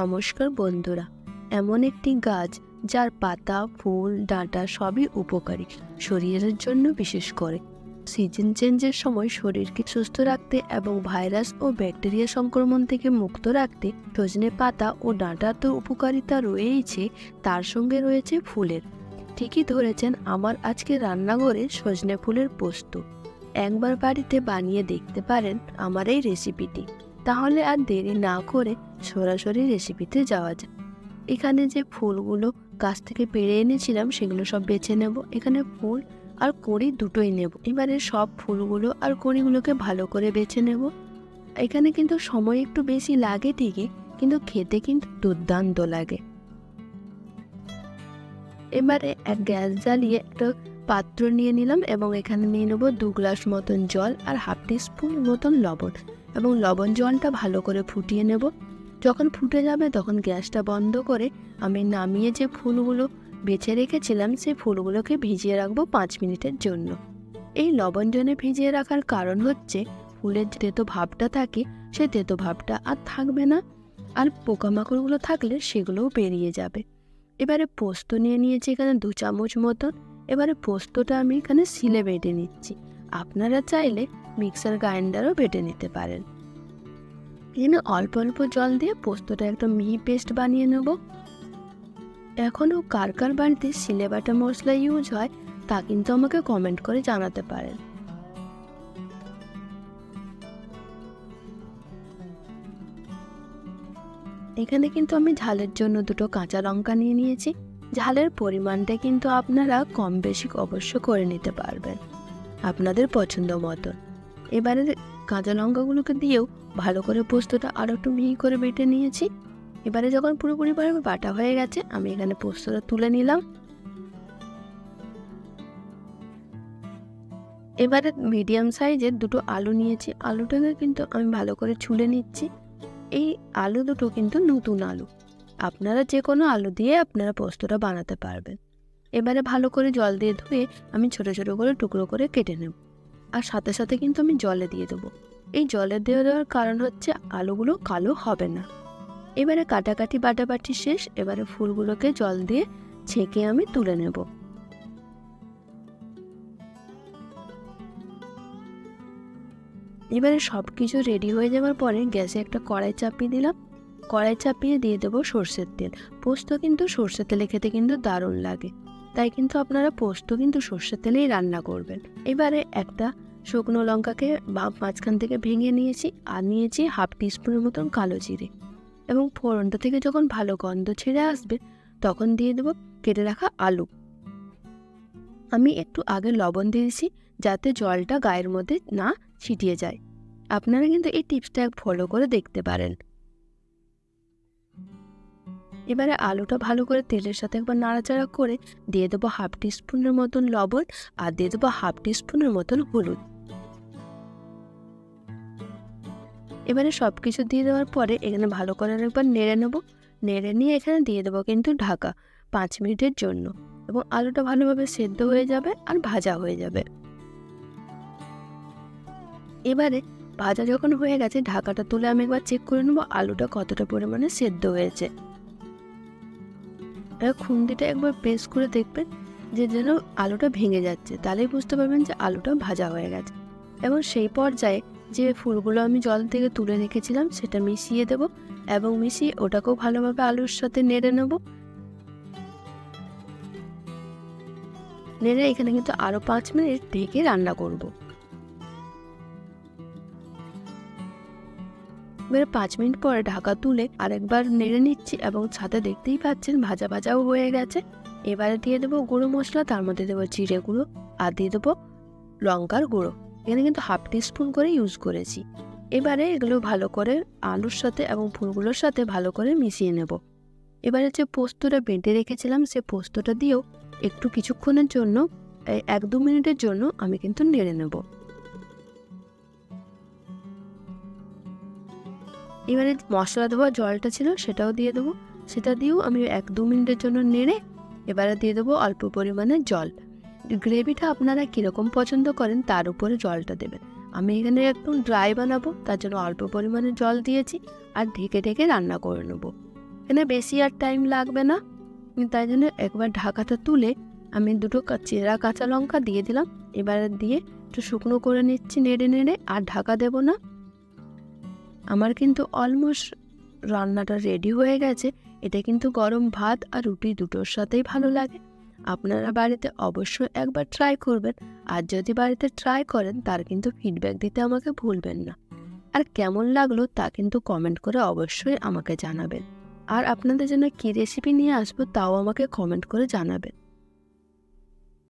নমস্কার বন্ধুরা। এমন একটি গাছ যার পাতা, ফুল, ডাঁটা সবই উপকারী শরীরের জন্য, বিশেষ করে সিজন চেঞ্জের সময় শরীরকে সুস্থ রাখতে এবং ভাইরাস ও ব্যাকটেরিয়া সংক্রমণ থেকে মুক্ত রাখতে সজনে পাতা ও ডাঁটার তো উপকারিতা রয়েইছে, তার সঙ্গে রয়েছে ফুলের। ঠিকই ধরেছেন, আমার আজকে রান্নাঘরে সজনে ফুলের পোস্ত। একবার বাড়িতে বানিয়ে দেখতে পারেন আমার এই রেসিপিটি। তাহলে আর দেরি না করে সরাসরি রেসিপিতে যাওয়া যায়। এখানে যে ফুলগুলো গাছ থেকে পেড়ে এনেছিলাম সেগুলো সব বেছে নেব। এখানে ফুল আর কড়ি দুটোই নেব। এবারে সব ফুলগুলো আর কড়িগুলোকে ভালো করে বেছে নেব। এখানে কিন্তু সময় একটু বেশি লাগে ঠিকই, কিন্তু খেতে কিন্তু দুর্দান্ত লাগে। এবারে এক গ্যাস জ্বালিয়ে একটা পাত্র নিয়ে নিলাম এবং এখানে নিয়ে নেবো 2 গ্লাস মতন জল আর হাফ টিস্পুন মতন লবণ, এবং লবণ জলটা ভালো করে ফুটিয়ে নেব। যখন ফুটে যাবে তখন গ্যাসটা বন্ধ করে আমি নামিয়ে যে ফুলগুলো বেছে রেখেছিলাম সেই ফুলগুলোকে ভিজিয়ে রাখবো 5 মিনিটের জন্য। এই লবণ জলে ভিজিয়ে রাখার কারণ হচ্ছে ফুলের যে তেতো ভাবটা থাকে সেই তেতো ভাবটা আর থাকবে না, আর পোকামাকড়গুলো থাকলে সেগুলোও বেরিয়ে যাবে। এবারে পোস্ত নিয়ে নিয়েছি এখানে 2 চামচ মতন। এবারে পোস্তটা আমি এখানে শিলে বেটে নিচ্ছি। আপনারা চাইলে মিক্সার গ্রাইন্ডারও বেটে নিতে পারেন। এখানে অল্প অল্প জল দিয়ে পোস্তটা একটা মিহি পেস্ট বানিয়ে নেব। এখনও কার কার বাড়িতে শিলে বাটা মশলা ইউজ হয় তা কিন্তু আমাকে কমেন্ট করে জানাতে পারেন। এখানে কিন্তু আমি ঝালের জন্য 2টো কাঁচা লঙ্কা নিয়ে নিয়েছি। ঝালের পরিমাণটা কিন্তু আপনারা কম বেশি অবশ্য করে নিতে পারবেন আপনাদের পছন্দ মতন। এবারে কাঁচা লঙ্কাগুলোকে দিয়েও ভালো করে পোস্তটা আরও একটু মিহি করে বেটে নিয়েছি। এবারে যখন পুরোপুরিভাবে বাটা হয়ে গেছে আমি এখানে পোস্তটা তুলে নিলাম। এবারে মিডিয়াম সাইজের 2টো আলু নিয়েছি। আলুটাকে কিন্তু আমি ভালো করে ছুলে নিচ্ছি। এই আলু দুটো কিন্তু নতুন আলু, আপনারা যে কোনো আলু দিয়ে আপনারা পোস্তটা বানাতে পারবেন। এবারে ভালো করে জল দিয়ে ধুয়ে আমি ছোট ছোট করে টুকরো করে কেটে নেব, আর সাথে সাথে কিন্তু আমি জলে দিয়ে দেবো। এই জলে দেওয়ার কারণ হচ্ছে আলুগুলো কালো হবে না। এবারে কাটাকাটি বাটাবাটি শেষ। এবারে ফুলগুলোকে জল দিয়ে ছেঁকে আমি তুলে নেব। এবারে সব কিছু রেডি হয়ে যাওয়ার পরে গ্যাসে একটা কড়াই চাপিয়ে দিলাম। কড়াই চাপিয়ে দিয়ে দেবো সর্ষের তেল। পোস্ত কিন্তু সর্ষের তেলে খেতে কিন্তু দারুণ লাগে, তাই কিন্তু আপনারা পোস্ত কিন্তু সর্ষের তেলেই রান্না করবেন। এবারে একটা শুকনো লঙ্কাকে মাঝখান থেকে ভেঙে নিয়েছি, আর নিয়েছি হাফ টিস্পুনের মতন কালো জিরে, এবং ফোড়নটা থেকে যখন ভালো গন্ধ ছেড়ে আসবে তখন দিয়ে দেবো কেটে রাখা আলু। আমি একটু আগে লবণ দিয়েছি যাতে জলটা গায়ের মধ্যে না ছিটিয়ে যায়। আপনারা কিন্তু এই টিপসটা ফলো করে দেখতে পারেন। এবারে আলুটা ভালো করে তেলের সাথে একবার নাড়াচাড়া করে দিয়ে দেবো হাফ টিস্পুনের মতন লবণ, আর দিয়ে দেবো হাফ টিস্পুনের মতন হলুদ। এবারে সব কিছু দিয়ে দেওয়ার পরে এখানে ভালো করে একবার নেড়ে নেবো। নেড়ে নিয়ে এখানে দিয়ে দেবো কিন্তু ঢাকা 5 মিনিটের জন্য, এবং আলুটা ভালোভাবে সেদ্ধ হয়ে যাবে আর ভাজা হয়ে যাবে। এবারে ভাজা যখন হয়ে গেছে ঢাকাটা তুলে আমি একবার চেক করে নেবো আলুটা কতটা পরিমাণে সেদ্ধ হয়েছে। খুন্তিটা একবার প্রেস করে দেখবেন যে যেন আলুটা ভেঙে যাচ্ছে, তাহলেই বুঝতে পারবেন যে আলুটা ভাজা হয়ে গেছে। এবং সেই পর্যায়ে যে ফুলগুলো আমি জল থেকে তুলে রেখেছিলাম সেটা মিশিয়ে দেব, এবং মিশিয়ে ওটাকেও ভালোভাবে আলুর সাথে নেড়ে নেব। নেড়ে এখানে কিন্তু আরও 5 মিনিট ঢেকে রান্না করব। এবারে 5 মিনিট পরে ঢাকা তুলে আরেকবার নেড়ে নিচ্ছি, এবং সাথে দেখতেই পাচ্ছেন ভাজা ভাজাও হয়ে গেছে। এবারে দিয়ে দেবো গুঁড়ো মশলা, তার মধ্যে দেবো জিরে গুঁড়ো, আর দিয়ে দেবো লঙ্কার গুঁড়ো। এখানে কিন্তু হাফ টিস্পুন করে ইউজ করেছি। এবারে এগুলো ভালো করে আলুর সাথে এবং ফুলগুলোর সাথে ভালো করে মিশিয়ে নেব। এবারে যে পোস্তটা বেটে রেখেছিলাম সে পোস্তটা দিয়েও একটু কিছুক্ষণের জন্য 1-2 মিনিটের জন্য আমি কিন্তু নেড়ে নেব। এবারে মশলা দেওয়া জলটা ছিল সেটাও দিয়ে দেবো। সেটা দিয়েও আমি 1-2 মিনিটের জন্য নেড়ে এবারে দিয়ে দেবো অল্প পরিমাণে জল। গ্রেভিটা আপনারা কীরকম পছন্দ করেন তার উপরে জলটা দেবেন। আমি এখানে একদম ড্রাই বানাবো, তার জন্য অল্প পরিমাণে জল দিয়েছি, আর ঢেকে ঢেকে রান্না করে নেবো। এখানে বেশি আর টাইম লাগবে না। তাই জন্য একবার ঢাকাটা তুলে আমি দুটো চেরা কাঁচা লঙ্কা দিয়ে দিলাম। এবারে দিয়ে একটু শুকনো করে নিচ্ছি নেড়ে নেড়ে, আর ঢাকা দেব না। আমার কিন্তু অলমোস্ট রান্নাটা রেডি হয়ে গেছে। এটা কিন্তু গরম ভাত আর রুটি দুটোর সাথেই ভালো লাগে। আপনারা বাড়িতে অবশ্যই একবার ট্রাই করবেন, আর যদি বাড়িতে ট্রাই করেন তার কিন্তু ফিডব্যাক দিতে আমাকে ভুলবেন না। আর কেমন লাগলো তা কিন্তু কমেন্ট করে অবশ্যই আমাকে জানাবেন। আর আপনাদের জন্য কী রেসিপি নিয়ে আসবো তাও আমাকে কমেন্ট করে জানাবেন।